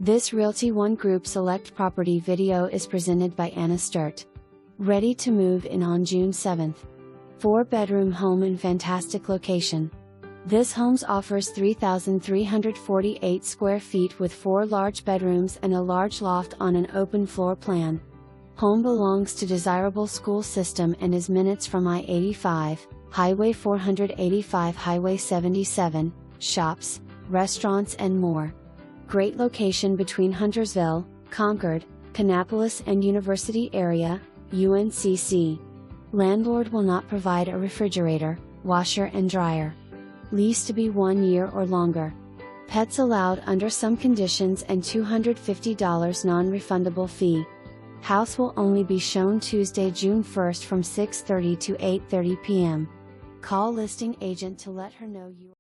This Realty ONE Group Select property video is presented by Anna Sturt. Ready to move in on June 7th. 4-bedroom home in fantastic location. This home offers 3,348 square feet with 4 large bedrooms and a large loft on an open floor plan. Home belongs to desirable school system and is minutes from I-85, Highway 485, Highway 77, shops, restaurants and more. Great location between Huntersville, Concord, Kannapolis and University area, UNCC. Landlord will not provide a refrigerator, washer and dryer. Lease to be 1 year or longer. Pets allowed under some conditions and $250 non-refundable fee. House will only be shown Tuesday, June 1st from 6:30 to 8:30 p.m. Call listing agent to let her know you